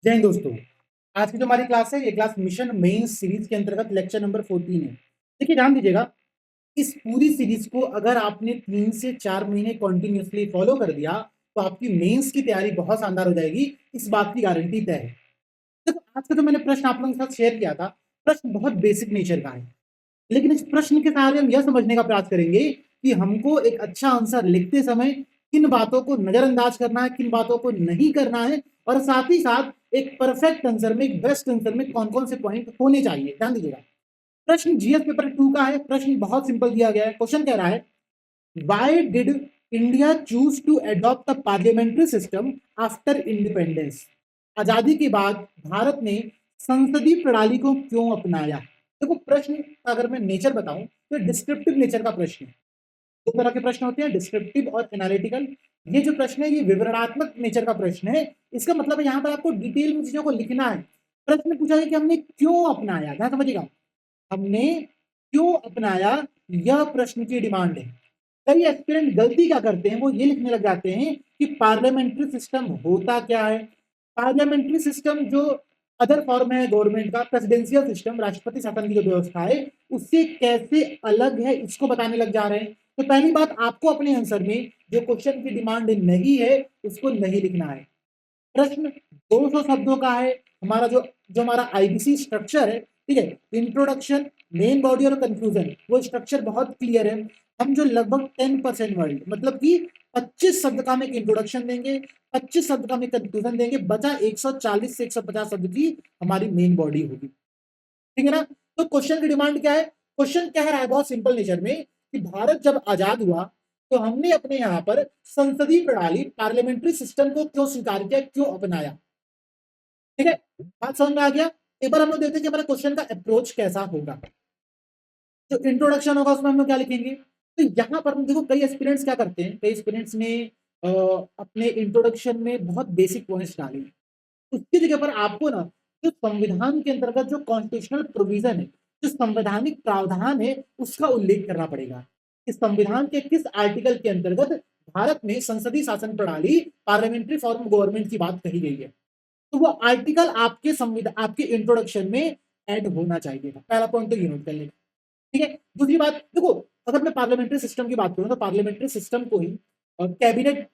जय हिंद दोस्तों। आज की जो हमारी क्लास है ये क्लास मिशन मेंस सीरीज के अंतर्गत लेक्चर नंबर 14 है। देखिए ध्यान दीजिएगा, इस पूरी सीरीज को अगर आपने 3 से 4 महीने कंटिन्यूअसली फॉलो कर दिया तो आपकी मेंस की तैयारी बहुत शानदार हो जाएगी, इस बात की गारंटी तय है। देखो आज का जो मैंने प्रश्न आप लोगों के साथ शेयर किया था, प्रश्न बहुत बेसिक नेचर का है, लेकिन इस प्रश्न के सहारे हम यह समझने का प्रयास करेंगे कि हमको एक अच्छा आंसर लिखते समय किन बातों को नजरअंदाज करना है, किन बातों को नहीं करना है, और साथ ही साथ एक परफेक्ट आंसर में, एक बेस्ट आंसर में कौन कौन से पॉइंट होने चाहिए। ध्यान दीजिएगा, प्रश्न जीएस पेपर 2 का है। प्रश्न बहुत सिंपल दिया गया है। क्वेश्चन कह रहा है, why did India choose to adopt the parliamentary system after independence? आजादी के बाद भारत ने संसदीय प्रणाली को क्यों अपनाया? देखो प्रश्न अगर मैं नेचर बताऊं तो डिस्क्रिप्टिव नेचर का प्रश्न है। दो तरह के प्रश्न होते हैं, डिस्क्रिप्टिव और एनालिटिकल। ये जो प्रश्न है ये विवरणात्मक नेचर का प्रश्न है। इसका मतलब है यहाँ पर आपको डिटेल में चीजों को लिखना है। प्रश्न पूछा है कि हमने क्यों अपनाया, ध्यान समझिएगा, हमने क्यों अपनाया, यह प्रश्न की डिमांड है। कई एस्पिरेंट गलती क्या करते हैं, वो ये लिखने लग जाते हैं कि पार्लियामेंट्री सिस्टम होता क्या है। पार्लियामेंट्री सिस्टम जो अदर फॉर्म है गवर्नमेंट का, प्रेसिडेंशियल सिस्टम, राष्ट्रपति शासन की जो व्यवस्था है, उससे कैसे अलग है इसको बताने लग जा रहे हैं। तो पहली बात, आपको अपने आंसर में जो क्वेश्चन की डिमांड नहीं है उसको नहीं लिखना है। प्रश्न 200 शब्दों का है। हमारा जो जो हमारा आईबीसी स्ट्रक्चर है, ठीक है, इंट्रोडक्शन, मेन बॉडी और कंक्लूजन, वो स्ट्रक्चर बहुत क्लियर है। हम जो लगभग 10% वर्ड, मतलब कि 25 शब्द का हम एक इंट्रोडक्शन देंगे, 25 शब्द का हम एक कंक्लूजन देंगे, बचा 140 से 150 शब्द की हमारी मेन बॉडी होगी, ठीक है ना। तो क्वेश्चन की डिमांड क्या है? क्वेश्चन कह रहा है बहुत सिंपल नेचर में कि भारत जब आजाद हुआ तो हमने अपने यहाँ पर संसदीय प्रणाली, पार्लियामेंट्री सिस्टम को क्यों स्वीकार किया, क्यों अपनाया। ठीक है, बात समझ में आ गया। एक बार हम लोग देखते हैं कि हमारे क्वेश्चन का अप्रोच कैसा होगा। जो इंट्रोडक्शन होगा उसमें हम लोग क्या लिखेंगे, तो यहाँ पर देखो कई एस्पिरेंट्स क्या करते हैं, कई एस्पिरेंट्स ने अपने इंट्रोडक्शन में बहुत बेसिक पॉइंट्स डाले। उसकी जगह पर आपको ना जो संविधान के अंतर्गत जो कॉन्स्टिट्यूशनल प्रोविजन है, जो संवैधानिक प्रावधान है, उसका उल्लेख करना पड़ेगा। इस संविधान के किस आर्टिकल के अंतर्गत भारत में संसदीय शासन प्रणाली, पार्लियामेंट्री फॉर्म ऑफ गवर्नमेंट की बात कही गई है, तो वो आर्टिकल आपके संविधान, आपके इंट्रोडक्शन में ऐड होना चाहिए। पहला पॉइंट तो ये नोट कर लेना, ठीक है। दूसरी बात देखो, अगर मैं पार्लियामेंट्री सिस्टम की बात करूं तो पार्लियामेंट्री सिस्टम को ही कैबिनेट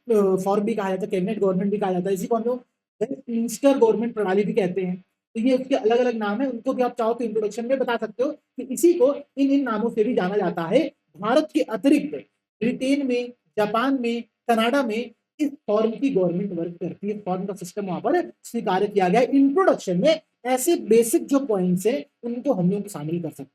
फॉर्म भी कहा जाता है, कैबिनेट गवर्नमेंट भी कहा जाता है, इसी को हम लोग वेस्टमिंस्टर गवर्नमेंट प्रणाली भी कहते हैं। तो ये उसके अलग अलग नाम है, उनको भी आप चाहो तो इंट्रोडक्शन में बता सकते हो कि इसी को इन इन नामों से भी जाना जाता है। भारत के अतिरिक्त ब्रिटेन में, जापान में, कनाडा में इस फॉर्म की गवर्नमेंट वर्क करती है, फॉर्म का सिस्टम वहां पर स्वीकार किया गया। इंट्रोडक्शन में ऐसे बेसिक जो पॉइंट्स है उनको हम लोग शामिल कर सकते हैं।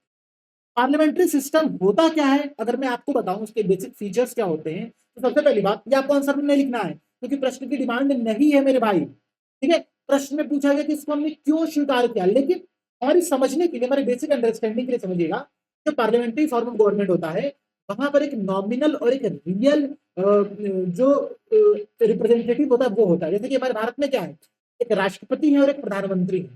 पार्लियामेंट्री सिस्टम होता क्या है, अगर मैं आपको बताऊं उसके बेसिक फीचर्स क्या होते हैं, तो सबसे पहली बात, ये आपको आंसर में नहीं लिखना है क्योंकि प्रश्न की डिमांड नहीं है मेरे भाई, ठीक है। प्रश्न में पूछा गया कि इसको हमने क्यों स्वीकार किया, लेकिन हमारी समझने के लिए, हमारे बेसिक अंडरस्टैंडिंग के लिए समझिएगा, जो पार्लियामेंट्री फॉर्म ऑफ गवर्नमेंट होता है वहां पर एक नॉमिनल और एक रियल जो रिप्रेजेंटेटिव होता है वो होता है। जैसे कि हमारे भारत में क्या है, एक राष्ट्रपति है और एक प्रधानमंत्री है।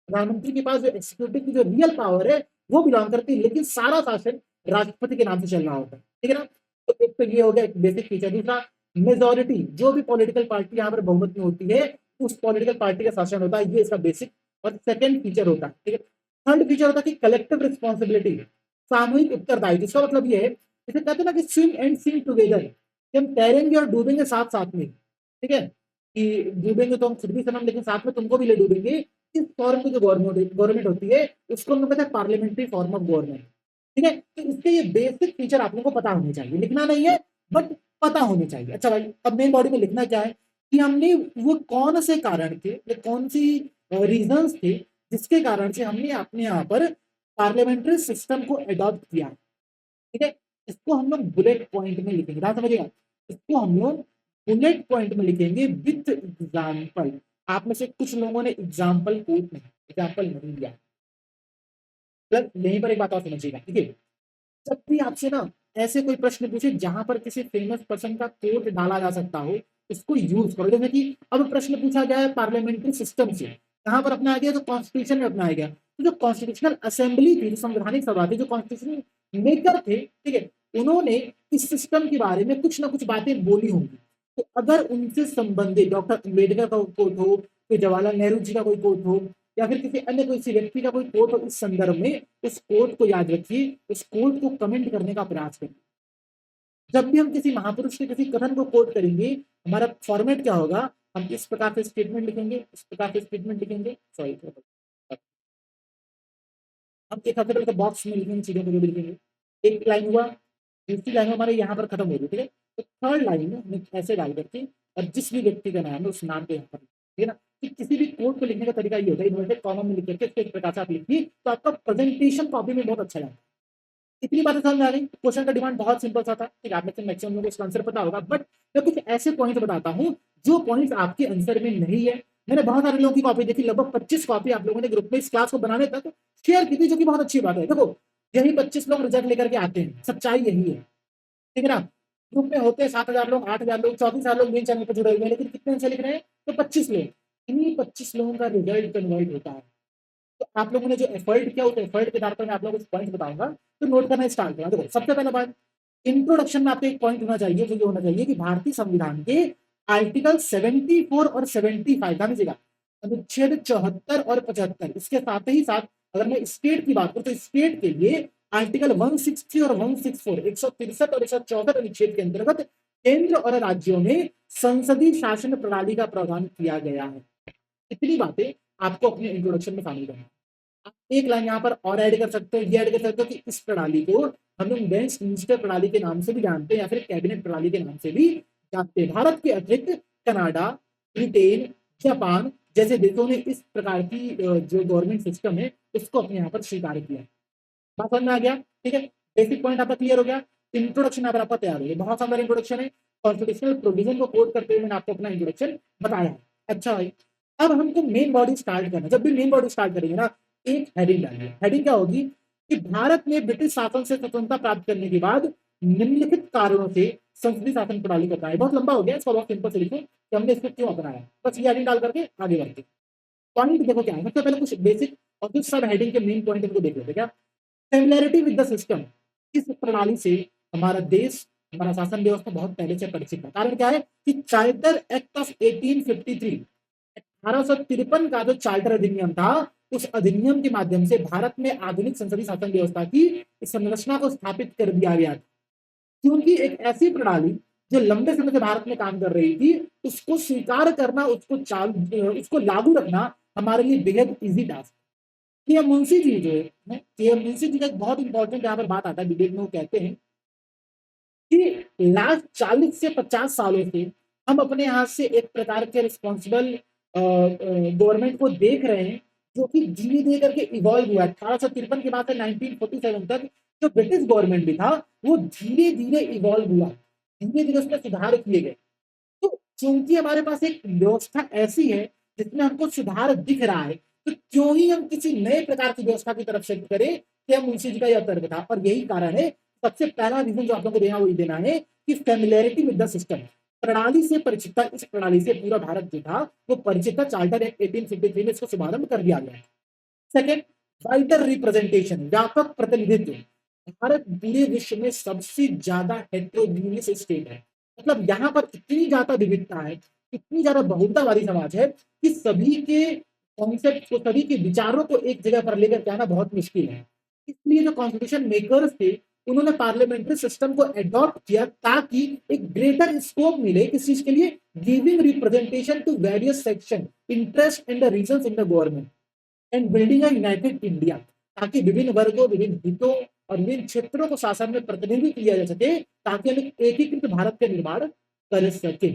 प्रधानमंत्री के पास जो एक्सिक्यूटिव की जो रियल पावर है वो बिलोंग करती है, लेकिन सारा शासन राष्ट्रपति के नाम से चल रहा होता है, ठीक है ना। तो एक तो ये हो गया एक बेसिक फीचर। दूसरा, मेजोरिटी, जो भी पॉलिटिकल पार्टी यहाँ पर बहुमत में होती है उस पॉलिटिकल पार्टी का शासन होता है, ये इसका बेसिक और सेकंड फीचर होता है, ठीक है। थर्ड फीचर होता है कि कलेक्टिव रिस्पॉन्सिबिलिटी, सामूहिक उत्तरदायित्व। इसका मतलब ये है, जैसे कहते हैं ना कि स्विम एंड सिंक टुगेदर, कि हम तैरेंगे और डूबेंगे साथ साथ में, ठीक है, कि डूबेंगे तो हम खुद भी सनम, लेकिन साथ में तुमको भी ले डूबेंगे। इस फॉर्म की जो गवर्नमेंट होती है उसको हम लोग कहते हैं पार्लियामेंट्री फॉर्म ऑफ गवर्नमेंट, ठीक है। तो इसके ये बेसिक फीचर आप लोगों को पता होने चाहिए, लिखना नहीं है बट पता होने चाहिए। अच्छा भाई, अब मेन बॉडी में लिखना क्या है कि हमने वो कौन से कारण थे, वो कौन सी रीजंस थे जिसके कारण से हमने अपने यहाँ पर पार्लियामेंट्री सिस्टम को अडॉप्ट किया, ठीक है। इसको हम लोग बुलेट पॉइंट में लिखेंगे, ध्यान समझिएगा, इसको हम लोग बुलेट पॉइंट में लिखेंगे विथ एग्जाम्पल। आप में से कुछ लोगों ने एग्जाम्पल नहीं दिया। प्लस यहीं पर एक बात और समझिएगा, ठीक है, जब भी आपसे ना ऐसे कोई प्रश्न पूछे जहां पर किसी फेमस पर्सन का कोट डाला जा सकता हो, उसको यूज करो। जैसे कि अब प्रश्न पूछा गया है पार्लियामेंट्री सिस्टम से, कहां पर अपनाया गया, तो कॉन्स्टिट्यूशन में अपनाया गया। तो जो कॉन्स्टिट्यूशनल असेंबली थी, जो संवैधानिक सभा थी, जो कॉन्स्टिट्यूशन मेकर थे, ठीक है, उन्होंने इस सिस्टम के बारे में कुछ ना कुछ बातें बोली होंगी। तो अगर उनसे संबंधित डॉक्टर अम्बेडकर का कोट हो, कोई जवाहरलाल नेहरू जी का कोई कोट हो या फिर किसी अन्य कोई व्यक्ति का कोई कोट हो, इस संदर्भ में उस कोट को याद रखिए, उस कोट को कमेंट करने का प्रयास करिए। जब भी हम किसी महापुरुष के किसी कथन को कोट करेंगे, हमारा फॉर्मेट क्या होगा, हम इस प्रकार से स्टेटमेंट लिखेंगे, इस प्रकार से स्टेटमेंट लिखेंगे, सॉरी हम एक हफ्ते तक बॉक्स में लिखेंगे चीजों को जो भी लिखेंगे। एक लाइन हुआ, दूसरी लाइन हमारे यहाँ पर खत्म हो गई, ठीक है। तो थर्ड लाइन में हमें ऐसे डाल करके और जिस भी व्यक्ति का नाम है उस नाम के यहाँ पर, ठीक है ना। कि किसी भी कोड को लिखने का तरीका ये होता है, इन्वर्टेड कॉमा में लिख करके इसको एक प्रकार से आप लिखिए, तो आपका प्रेजेंटेशन कॉपी में बहुत अच्छा लगता है। इतनी बातें समझ में आ गई। क्वेश्चन का डिमांड बहुत सिंपल सा था, ठीक है, आप में से मैक्सिमम लोगों को इसका आंसर पता होगा, बट मैं कुछ ऐसे पॉइंट बताता हूँ जो पॉइंट्स आपके आंसर में नहीं है। मैंने बहुत सारे लोगों की कॉपी देखी, लगभग 25 कॉपी आप लोगों ने ग्रुप में इस क्लास को बनाने तक शेयर की थी, जो कि बहुत अच्छी बात है। देखो, यही 25 लोग रिजल्ट लेकर के आते हैं, सच्चाई यही है, ठीक है ना। ग्रुप में होते हैं 7,000 लोग, 8,000 लोग, 34,000 लोग मेन चैनल पर जुड़े हुए हैं, लेकिन कितने आंसर लिख रहे हैं, तो 25 लोग। इन्हीं 25 लोगों का रिजल्ट कन्वर्ट होता है। तो आप लोगों ने जो एफर्ट किया, उस एफर्ट के आधार पर मैं आप लोगों को पॉइंट बताऊंगा, तो नोट करना स्टार्ट करना। देखो, सबसे पहला पॉइंट, इंट्रोडक्शन में आपको एक पॉइंट होना चाहिए, जो ये होना चाहिए कि भारतीय संविधान के आर्टिकल 74 और 75, ध्यान दीजिएगा, अनुच्छेद 74 और 75, इसके साथ ही साथ अगर मैं स्टेट की बात करूं तो स्टेट के लिए आर्टिकल 163 और 164, 163 और 164 अनुच्छेद के अंतर्गत केंद्र और राज्यों में संसदीय शासन प्रणाली का प्रावधान किया गया है। इतनी बातें आपको अपने इंट्रोडक्शन में शामिल करना। आप एक लाइन यहाँ पर और ऐड कर सकते हो, ये ऐड कर सकते हो कि इस प्रणाली को हम लोग वेस्ट मिनिस्टर प्रणाली के नाम से भी जानते हैं या फिर कैबिनेट प्रणाली के नाम से भी जानते हैं। भारत के अतिरिक्त कनाडा, ब्रिटेन, जापान जैसे देशों ने इस प्रकार की जो गवर्नमेंट सिस्टम है उसको अपने यहाँ पर स्वीकार किया। बात समझ में आ गया, ठीक है। बेसिक पॉइंट आपका क्लियर हो गया, इंट्रोडक्शन यहाँ पर आपका तैयार हो गया। बहुत शानदार इंट्रोडक्शन है, कॉन्स्टिट्यूशनल प्रोविजन को कोट करते हुए मैंने आपको अपना इंट्रोडक्शन बताया है। अच्छा भाई, अब हमको मेन बॉडी स्टार्ट करना। जब भी मेन बॉडी स्टार्ट करेंगे ना, एक हेडिंग डालिए। हेडिंग क्या होगी कि भारत में ब्रिटिश शासन से स्वतंत्रता प्राप्त करने के बाद निम्नलिखित कारणों से संसदीय शासन प्रणाली को अपनाया। बहुत लंबा हो गया, इसको बहुत सिंपल से लिखो कि हमने इसको क्यों अपनाया, बस ये हेडिंग डाल करके आगे बढ़ते। पॉइंट देखो क्या है, सबसे पहले कुछ बेसिक और कुछ सब हेडिंग के मेन पॉइंट इनको देख लेते क्या। फेमिलियरिटी विद द सिस्टम, इस प्रणाली से हमारा देश, हमारा शासन व्यवस्था बहुत पहले से परिचित है। कारण क्या है कि चार्टर एक्ट ऑफ 1853, 1853 का जो चार्टर अधिनियम था, उस अधिनियम के माध्यम से भारत में आधुनिक संसदीय शासन व्यवस्था की संरचना को स्थापित कर दिया गया था। क्योंकि एक ऐसी प्रणाली जो लंबे समय से भारत में काम कर रही थी, उसको स्वीकार करना, उसको लागू रखना हमारे लिए बेहद इजी टास्क। के मुंशी जी जो है, के मुंशी जी का एक बहुत इंपॉर्टेंट यहाँ पर बात आता है डिबेट में, वो कहते हैं कि लास्ट 40 से 50 सालों से हम अपने यहाँ से एक प्रकार के रिस्पॉन्सिबल गवर्नमेंट को देख रहे हैं, जो कि धीरे धीरे करके इवॉल्व हुआ। 1853 के बाद से 1947 तक जो ब्रिटिश गवर्नमेंट भी था, वो धीरे धीरे इवॉल्व हुआ, धीरे धीरे उसमें सुधार किए गए। तो चूंकि हमारे पास एक व्यवस्था ऐसी है जिसमें हमको सुधार दिख रहा है, तो क्यों ही हम किसी नए प्रकार की व्यवस्था की तरफ शिफ्ट करें, कि हम मुंशी जी का यह तर्क था। और यही कारण है, सबसे पहला रीजन जो आप लोगों को देना वही देना है कि फेमिलियरिटी विद द सिस्टम, प्रणाली से परिचितता। इस प्रणाली से पूरा भारत जो था वो परिचित था। चार्टर एक्ट 1853 में इसको शुभारंभ कर दिया गया। सेकेंड, वाइडर रिप्रेजेंटेशन, व्यापक प्रतिनिधित्व। भारत पूरे विश्व में सबसे ज्यादा हेट्रोजीनियस स्टेट है, मतलब यहाँ पर इतनी ज्यादा विविधता है, इतनी ज्यादा बहुलता वाली समाज है कि सभी के कॉन्सेप्ट को, सभी के विचारों को एक जगह पर लेकर के आना बहुत मुश्किल है। इसलिए जो कॉन्स्टिट्यूशन मेकर्स थे, उन्होंने पार्लियामेंट्री सिस्टम को एडॉप्ट किया ताकि एक ग्रेटर स्कोप मिले किस चीज के लिए, giving representation to various section, interest in the regions in the government and building a united India, ताकि विभिन्न वर्गों, विभिन्न हितों और विभिन्न क्षेत्रों को शासन में प्रतिनिधित्व किया जा सके, ताकि हम एक एकीकृत भारत का निर्माण कर सके।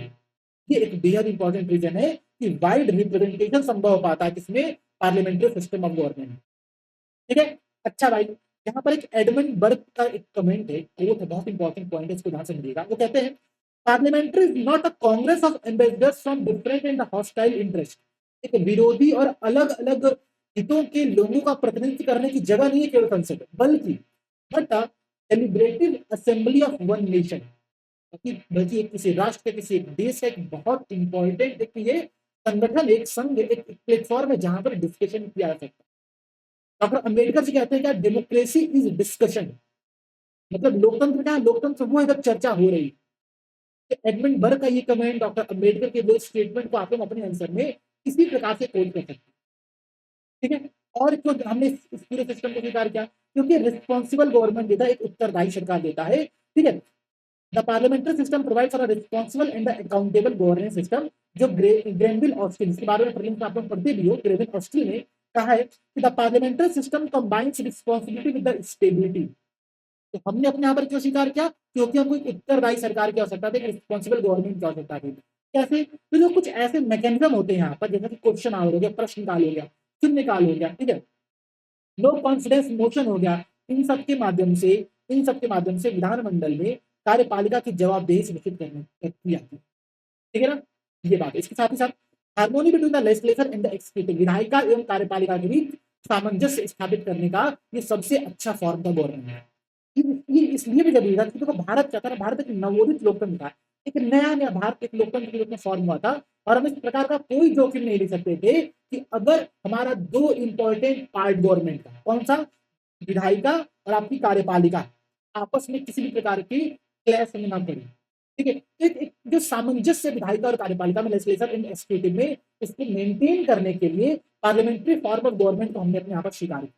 ये एक बेहद इंपॉर्टेंट रीजन है कि वाइड रिप्रेजेंटेशन संभव हो पाता है किसमें, पार्लियामेंट्री सिस्टम ऑफ गवर्नमेंट, ठीक है। अच्छा भाई, यहाँ पर एक एडमंड बर्ग का एक कमेंट है, कोट है, बहुत इंपॉर्टेंट पॉइंट है, इसको ध्यान से समझिएगा। वो कहते हैं, parliamentary is not a Congress of ambassadors from different and hostile interest, एक विरोधी और अलग अलग हितों के लोगों का प्रतिनिधित्व करने की जगह नहीं है केवल संसद, बल्कि but deliberative assembly of one nation, बल्कि एक किसी राष्ट्र के, किसी एक देश का एक बहुत इंपॉर्टेंट एक ये संगठन, एक संघ, एक प्लेटफॉर्म है जहां पर डिस्कशन किया जा सकता है। डॉक्टर अंबेडकर जी कहते हैं क्या, डेमोक्रेसी इज डिस्कशन, मतलब लोकतंत्र क्या है, लोकतंत्र वो है जब चर्चा हो रही है। एडमंड बर्ग का ये कमेंट, डॉक्टर अंबेडकर के दो स्टेटमेंट को आप लोग अपने आंसर में इसी प्रकार से कोड कर सकते हैं, ठीक है। और क्यों हमने इस पूरे सिस्टम को स्वीकार किया, क्योंकि रिस्पॉन्सिबल गवर्नमेंट देता है, एक उत्तरदायी सरकार देता है, ठीक है। The parliamentary system provides for a responsible and accountable governance system, जो ग्रेनविल ऑस्टिन, इसके बारे में प्रीलिम्स में आप लोग पढ़ते भी हो, ग्रेनविल ऑस्टिन ने कहा है कि the parliamentary system combines responsibility with the stability. तो हमने अपने यहाँ पर क्यों स्वीकार किया, क्योंकि हमको एक उत्तरदायी सरकार की आवश्यकता थी, एक रिस्पॉन्सिबल गवर्नमेंट की आवश्यकता थी। कैसे, तो जो कुछ ऐसे मैकेनिज्म होते हैं यहाँ पर, जैसे कि क्वेश्चन आवर हो गया, प्रश्न काल हो गया, शून्य काल हो गया, ठीक है, नो कॉन्फिडेंस मोशन हो गया, इन सब के माध्यम से विधानमंडल में कार्यपालिका की जवाबदेही सुनिश्चित करने की आती है, ठीक है ना। ये बात है। इसके साथ ही साथ harmony between the legislature and the executive, विधायिका एवं कार्यपालिका के बीच सामंजस्य स्थापित करने का ये सबसे अच्छा फॉर्म था गवर्नमेंट में। ये इसलिए भी जरूरी था कि देखो भारत क्या था, भारत एक नवोदित लोकतंत्र था, एक नया नया भारत एक लोकतंत्र के रूप में फॉर्म हुआ था, और हम इस प्रकार का कोई जोखिम नहीं ले सकते थे कि अगर हमारा दो इंपॉर्टेंट पार्ट गवर्नमेंट का, कौन सा, विधायिका और आपकी कार्यपालिका, आपस में किसी भी प्रकार की क्लैश में ना पड़ी, ठीक है। एक जो सामंजस्य विधायिका और कार्यपालिका में, लेजिस्लेचर एंड एग्जीक्यूटिव में, इसको मेंटेन करने के लिए पार्लियामेंट्री फॉर्म ऑफ गवर्नमेंट को हमने अपने यहाँ पर स्वीकार किया,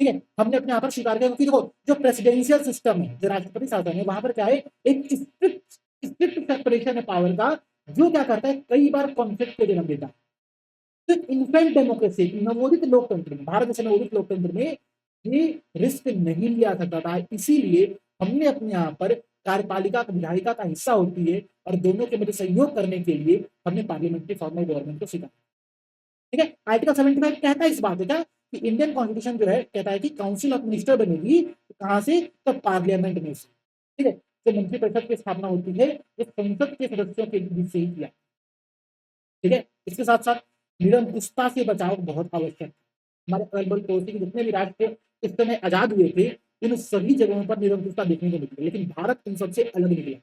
ठीक है। हमने अपने यहाँ पर स्वीकार किया, क्योंकि देखो जो प्रेसिडेंशियल सिस्टम है, जो राष्ट्रपति शासन है, वहां पर क्या है, एक स्ट्रिक्ट सेपरेशन है पावर का, जो क्या करता है, कई बार कॉन्फ्लिक्ट को जन्म देता है। तो इन्फेंट डेमोक्रेसी, नवोदित लोकतंत्र में, भारत जैसे नवोदित लोकतंत्र में ये रिस्क नहीं लिया सकता था, इसीलिए हमने अपने यहाँ पर कार्यपालिका विधायिका का हिस्सा होती है, और दोनों के मध्य सहयोग करने के लिए हमने पार्लियामेंट्री फॉर्म ऑफ गवर्नमेंट को स्वीकार, ठीक है। आर्टिकल 75 कहता है इस बात का कि इंडियन कॉन्स्टिट्यूशन जो है कहता है कि काउंसिल ऑफ मिनिस्टर बनेगी कहां से, तो पार्लियामेंट में से, ठीक है। जो मंत्रिपरिषद की स्थापना होती है वो संसद के सदस्यों के बीच से ही किया, ठीक है। इसके साथ साथ निरंकुशता से बचाव बहुत आवश्यक है। हमारे अगल बगल पड़ोसी के जितने भी राष्ट्र इस समय आजाद हुए थे, इन सभी जगहों पर निरंकुशता देखने को मिली, लेकिन भारत इन सबसे अलग निकला,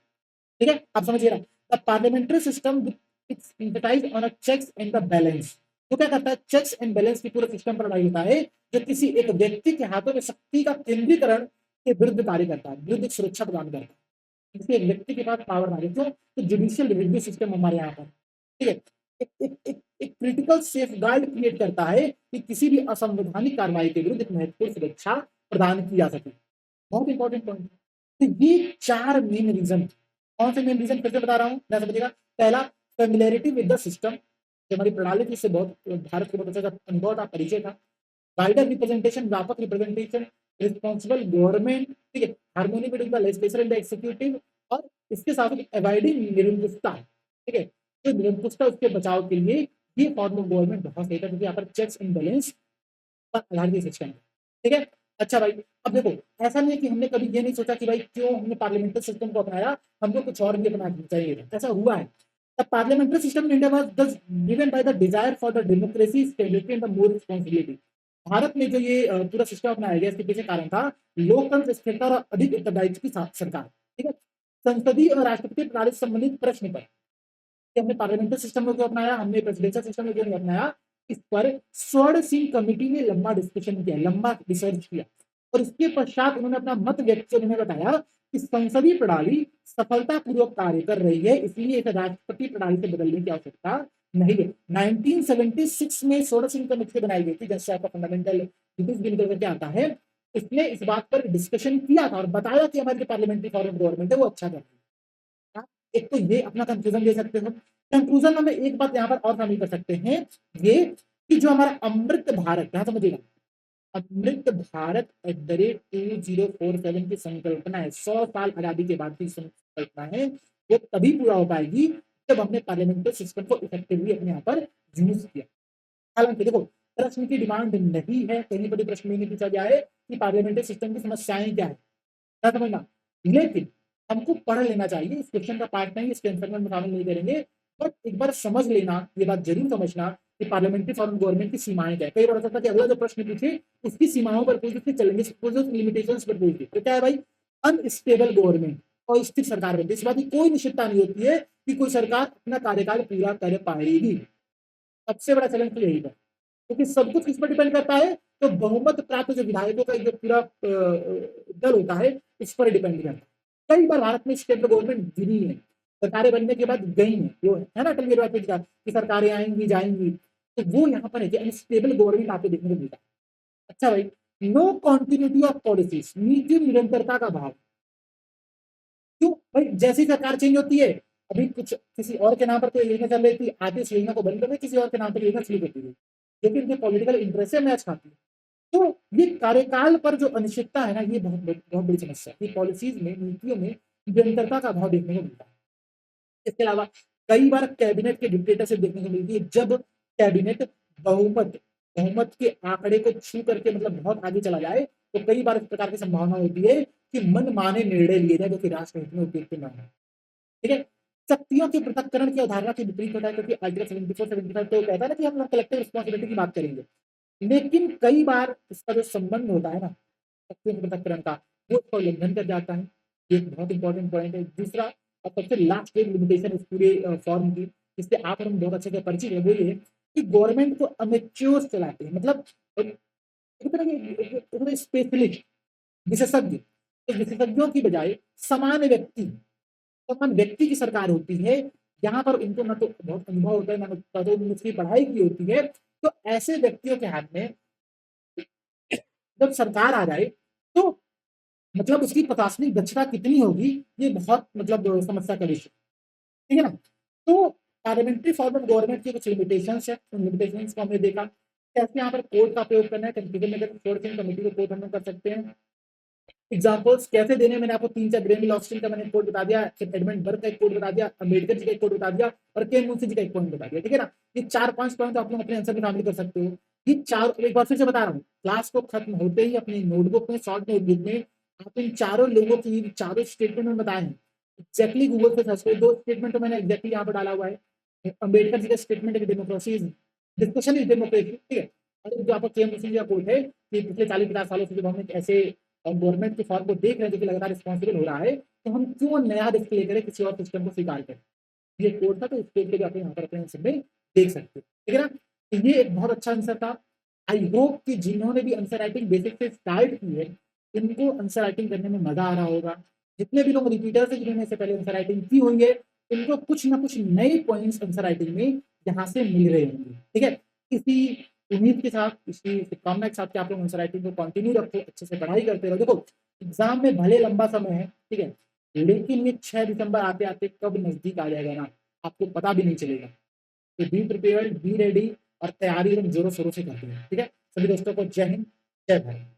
ठीक है। आप समझिए ना, the parliamentary system emphasise on a checks and the balance, तो क्या करता है, चेक्स एंड बैलेंस की पूरे सिस्टम पर लड़ाई होता है, जो किसी एक व्यक्ति के हाथों में शक्ति का केंद्रीकरण के विरुद्ध कार्य करता है, विरुद्ध सुरक्षा प्रदान करता है, किसी एक व्यक्ति के पास पावर ना क्यों, तो जुडिशियल रिव्यू सिस्टम हमारे यहाँ पर, ठीक है, एक क्रिटिकल सेफ गार्ड क्रिएट करता है कि किसी भी असंवैधानिक कार्रवाई के विरुद्ध एक महत्वपूर्ण सुरक्षा प्रदान की जा सके। बहुत इंपॉर्टेंट पॉइंट। तो ये चार मेन रीजन, कौन से मेन रीजन फिर से बता रहा हूँ, मैं समझिएगा। पहला, फेमिलियरिटी विद द सिस्टम, जो हमारी प्रणाली थी, इससे बहुत भारत को बहुत अच्छा अनुभव था, परिचय था। वाइडर रिप्रेजेंटेशन, व्यापक रिप्रेजेंटेशन, रिस्पॉन्सिबल गवर्नमेंट, ठीक है, harmony between the legislature and the executive, और इसके साथ अवॉइडिंग निरंकुशता, ठीक है, तो निरंकुशता उसके बचाव के लिए ये फॉर्म ऑफ गवर्नमेंट बहुत सही था, क्योंकि यहाँ पर चेक्स एंड बैलेंस पर आधारित सिस्टम, ठीक है। अच्छा भाई, अब देखो ऐसा नहीं है कि हमने कभी ये नहीं सोचा कि भाई क्यों हमने पार्लियामेंट्री सिस्टम को अपनाया, हमको कुछ और भी अपनाना चाहिए, ऐसा हुआ है। The parliamentary system in India was thus driven by the desire for the democracy, stability and the more responsibility। Bharat में जो ये पूरा सिस्टम अपनाया गया, इसके पीछे कारण था लोकतंत्र, स्थिरता और अधिक उत्तरदायित्व की सरकार, ठीक है। संसदीय और राष्ट्रपति प्रणाली से संबंधित प्रश्न पर कि हमने पार्लियामेंट्री सिस्टम को क्यों अपनाया, हमने प्रेसिडेंशियल सिस्टम को क्यों नहीं अपनाया, इस पर स्वर्ण सिंह कमेटी ने लंबा डिस्कशन किया, लंबा रिसर्च किया, और इसके पश्चात उन्होंने अपना मत व्यक्त किया। उन्होंने बताया कि संसदीय प्रणाली सफलतापूर्वक कार्य कर रही है, इसलिए इसे राष्ट्रपति प्रणाली से बदलने की आवश्यकता नहीं है। 1976 में स्वर्ण सिंह कमेटी बनाई गई थी, जैसे आपका फंडामेंटल ड्यूटीज बिल करके आता है, इसने इस बात पर डिस्कशन किया था और बताया कि हमारी पार्लियामेंट्री फॉर्म ऑफ गवर्नमेंट है वो अच्छा कर रही है। आप एक तो ये अपना कंक्लूजन ले सकते हो। कंक्लूजन में हम एक बात यहाँ पर और शामिल कर सकते हैं, ये कि जो हमारा अमृत भारत, यहाँ समझिएगा, अमृत भारत @2047 की संकल्पना है, 100 साल आजादी के बाद की संकल्पना है, वो तभी पूरा हो पाएगी जब हमने पार्लियामेंट्री सिस्टम को इफेक्टिवली अपने यहाँ पर यूज किया। हालांकि देखो प्रश्न की डिमांड नहीं है, कहीं पर भी प्रश्न नहीं पूछा गया है कि पार्लियामेंट्री सिस्टम की समस्याएं क्या है, क्या समझना, लेकिन हमको पढ़ लेना चाहिए, इस क्वेश्चन का पार्ट नहीं, इसके आंसर में शामिल नहीं करेंगे, बट एक बार समझ लेना, ये बात जरूर समझना कि पार्लियामेंट्री फॉर्म गवर्नमेंट की सीमाएं क्या है। कई बार हो सकता है कि अगला जो प्रश्न पूछे उसकी सीमाओं पर पूछ, उसके चैलेंजेस पूछ, लिमिटेशंस पर पूछ दे, तो क्या है भाई, अनस्टेबल गवर्नमेंट, अस्थिर सरकार बनती है। इस बात की कोई निश्चितता नहीं होती है कि कोई सरकार अपना कार्यकाल पूरा कर पाएगी। सबसे बड़ा चैलेंज तो यही है, क्योंकि सब कुछ किस पर डिपेंड करता है, तो बहुमत प्राप्त जो विधायकों का जो पूरा दल होता है, इस पर डिपेंड करता है। कई बार भारत में स्टेबल गवर्नमेंट गिरी है, सरकारें बनने के बाद गई हैं, वो है ना अटल बिहारी वाजपेयी जी का कि सरकारें आएँगी, जाएँगी, तो वो यहाँ पर है कि अनस्टेबल गवर्नमेंट आपको देखने को मिलता है। अच्छा भाई, नो कंटिन्यूटी ऑफ पॉलिसीज़, नीति निरंतरता का अभाव। क्यों? भाई जैसे ही सरकार चेंज होती है, अभी कुछ किसी और के नाम पर कोई योजना चल रही थी, आगे इस योजना को बंद कर दें, किसी और के नाम पर योजना शुरू कर दी गई, जो कि उनके पॉलिटिकल इंटरेस्ट से मैच खाती है। तो ये कार्यकाल पर जो अनिश्चितता है ना, ये बहुत बड़ी समस्या है कि पॉलिसीज़ में, नीतियों में निरंतरता का अभाव देखने को मिलता है। इसके अलावा कई बार कैबिनेट के डिक्टेटरशिप देखने को मिलती है, जब कैबिनेट बहुमत बहुमत के आंकड़े को छू करके मतलब बहुत आगे चला जाए, तो कई बार इस प्रकार की संभावना होती है कि मनमाने निर्णय लिए जाए, जो कि राष्ट्रहित में उपयुक्त न हो। ठीक है? शक्तियों के पृथक्करण की अवधारणा के विपरीत होता है, क्योंकि आर्टिकल 74-75 तो कहता है ना कि हम लोग कलेक्टिव रिस्पॉन्सिबिलिटी की बात करेंगे। लेकिन कई बार इसका जो संबंध होता है ना, शक्तियों के पृथक्करण का, वो उसका उल्लंघन कर जाता है। ये एक बहुत इंपॉर्टेंट पॉइंट है। दूसरा और सबसे लास्ट एक लिमिटेशन इस पूरे फॉर्म की, जिससे आप और हम बहुत अच्छे से परिचित हैं, वो ये है कि गवर्नमेंट को अमेच्योर चलाते हैं। मतलब एक तरह के स्पेशलिस्ट, विशेषज्ञ, तो विशेषज्ञों की बजाय समान व्यक्ति समान व्यक्ति की सरकार होती है। यहाँ पर उनको ना तो बहुत अनुभव होता है, ना तो उन्होंने उसकी पढ़ाई की होती है। तो ऐसे व्यक्तियों के हाथ में जब सरकार आ जाए, तो मतलब उसकी प्रशासनिक दक्षता कितनी होगी, ये बहुत मतलब समस्या का विषय, ठीक है ना? तो पार्लियामेंट्री फॉर्म ऑफ गवर्नमेंट की कुछ लिमिटेशंस है, उन लिमिटेशंस को हमने देखा। कैसे यहाँ पर कोर्ट का प्रयोग करना है, कंफ्यूजन में अगर छोड़ के कमिटी को कोर्ट हम लोग कर सकते हैं। एग्जाम्पल्स कैसे देने, मैंने आपको 3-4 ग्रेमी ऑस्टिन का मैंने कोड बता दिया, फिर एडमंड बर्क का एक कोड बता दिया, अंबेडकर जी का एक कोड बता दिया और के मुंशी जी का एक पॉइंट बता दिया, ठीक है ना? ये 4-5 पॉइंट आप लोग अपने आंसर में शामिल कर सकते हो। ये चार एक बार फिर से बता रहा हूँ, क्लास को खत्म होते ही अपनी नोटबुक में, शॉर्ट नोटबुक में आप इन चारों लोगों की चारों स्टेटमेंट में बताए हैं। एग्जैक्टली गूगल पे सर्च करो, 2 स्टेटमेंट तो मैंने एग्जैक्टली यहाँ पर डाला हुआ है। अंबेडकर जी का स्टेटमेंट है कि democracy is discussion is democracy, ठीक है? और जो आपका के मुंशी जी का कोट है कि पिछले 40-50 सालों से जब हम एक ऐसे गवर्नमेंट के फॉर्म को देख रहे हैं जो कि लगातार रिस्पॉन्सिबल हो रहा है, तो हम क्यों नया रिस्क लेकर किसी और सिस्टम को स्वीकार करें। ये कोड था, तो इस कोड को भी आप यहाँ पर अपने आंसर में देख सकते हो, ठीक है ना? तो ये एक बहुत अच्छा आंसर था। आई होप कि जिन्होंने भी आंसर राइटिंग बेसिक से स्टार्ट की है, इनको आंसर राइटिंग करने में मजा आ रहा होगा। जितने भी लोग रिपीटर्स है, जिन्होंने इससे पहले आंसर राइटिंग की होंगे, इनको कुछ ना कुछ नए पॉइंट्स आंसर राइटिंग में यहाँ से मिल रहे होंगे, ठीक है? इसी उम्मीद के साथ, इसी कामना के साथ कि आप लोग आंसर राइटिंग को कंटिन्यू रखो, अच्छे से पढ़ाई करते रहो। देखो, एग्जाम में भले लंबा समय है, ठीक है, लेकिन ये 6 दिसंबर आते-आते कब नज़दीक आ जाएगा ना, आपको पता भी नहीं चलेगा। तो बी प्रिपेयर्ड, बी रेडी और तैयारी एकदम ज़ोरों-शोरों से करते हैं, ठीक है? सभी दोस्तों को जय हिंद, जय भारत।